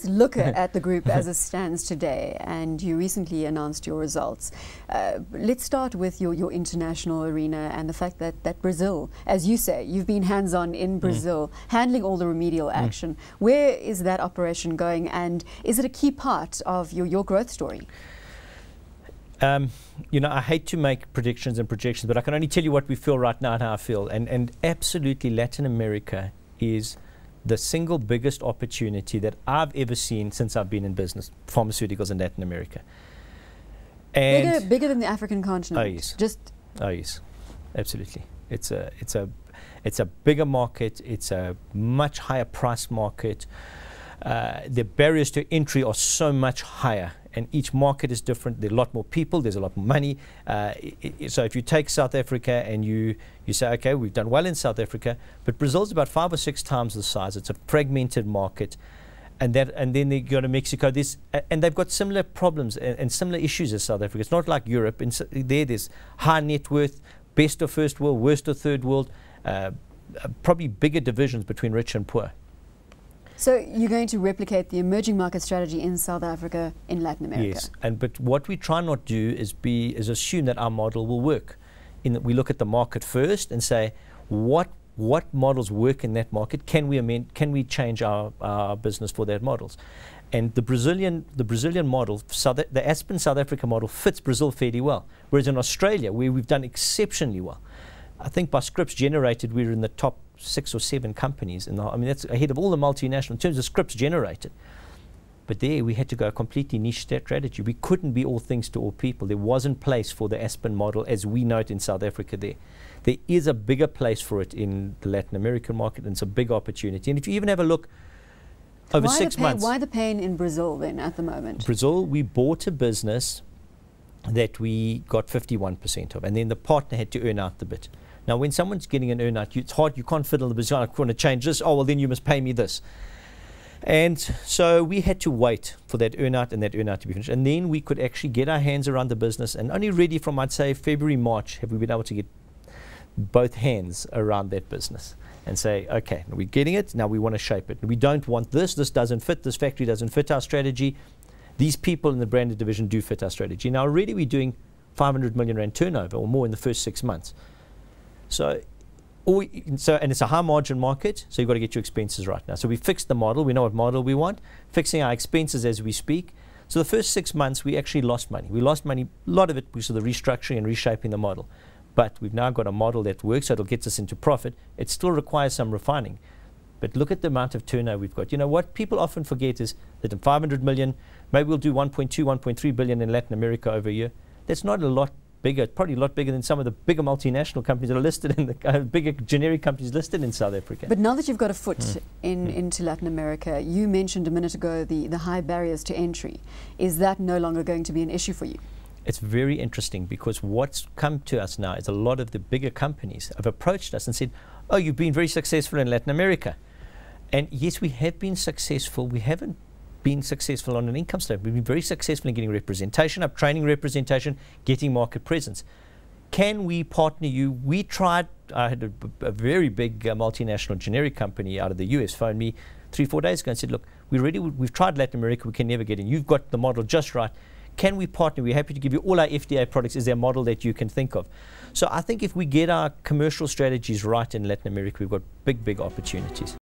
Look at the group as it stands today, and you recently announced your results. Let's start with your international arena and the fact that Brazil, as you say, you've been hands-on in Brazil, handling all the remedial action. Where is that operation going, and is it a key part of your growth story? You know, I hate to make predictions and projections, but I can only tell you what we feel right now and how I feel. And absolutely, Latin America is the single biggest opportunity that I've ever seen since I've been in business, pharmaceuticals in Latin America. And bigger than the African continent. Oh yes. Oh yes, absolutely. It's a bigger market. It's a much higher price market. The barriers to entry are so much higher, and each market is different. There are a lot more people, there's a lot more money. So if you take South Africa and you say, okay, we've done well in South Africa, but Brazil's about 5 or 6 times the size. It's a fragmented market. And then they go to Mexico, and they've got similar problems and similar issues as South Africa. It's not like Europe. There's high net worth, best of first world, worst of third world, probably bigger divisions between rich and poor. So you're going to replicate the emerging market strategy in South Africa in Latin America? Yes, but what we try not to do is assume that our model will work. In that we look at the market first and say, what models work in that market? Can we amend? Can we change our business for that models? And the Brazilian model, the Aspen South Africa model, fits Brazil fairly well. Whereas in Australia, where we've done exceptionally well, I think by scripts generated, we're in the top 6 or 7 companies. I mean, that's ahead of all the multinational in terms of scripts generated. But there, we had to go a completely niche strategy. We couldn't be all things to all people. There wasn't place for the Aspen model as we know it in South Africa there. There is a bigger place for it in the Latin American market, and it's a big opportunity. And if you even have a look over 6 months. Why the pain in Brazil then at the moment? Brazil, we bought a business that we got 51% of, and then the partner had to earn out the bit. Now, when someone's getting an earn-out, it's hard. You can't fiddle the business. I want to change this. Oh, well, then you must pay me this. And so we had to wait for that earn-out and that earn-out to be finished. And then we could actually get our hands around the business. And only really from, I'd say, February, March, have we been able to get both hands around that business and say, okay, we're getting it. Now we want to shape it. We don't want this. This doesn't fit. This factory doesn't fit our strategy. These people in the branded division do fit our strategy. Now, already we're doing 500 million rand turnover or more in the first 6 months. So and it's a high margin market, so you've got to get your expenses right now. So we fixed the model, we know what model we want, fixing our expenses as we speak. So the first 6 months we actually lost money. We lost money, a lot of it because of the restructuring and reshaping the model. But we've now got a model that works, so it'll get us into profit. It still requires some refining. But look at the amount of turnover we've got. You know, what people often forget is that in 500 million, maybe we'll do 1.2, 1.3 billion in Latin America over a year. That's not a lot bigger, probably a lot bigger than some of the bigger multinational companies that are listed in the bigger generic companies listed in South Africa. But now that you've got a foot into Latin America, you mentioned a minute ago the high barriers to entry. Is that no longer going to be an issue for you? It's very interesting because what's come to us now is a lot of the bigger companies have approached us and said, oh, you've been very successful in Latin America. And yes, we have been successful. We haven't been successful on an income statement. We've been very successful in getting representation up, training representation, getting market presence. Can we partner you? We tried. I had a very big multinational generic company out of the US phone me 3 or 4 days ago and said, look, we've tried Latin America, we can never get in. You've got the model just right. Can we partner? We're happy to give you all our FDA products. Is there a model that you can think of? So I think if we get our commercial strategies right in Latin America, we've got big, big opportunities.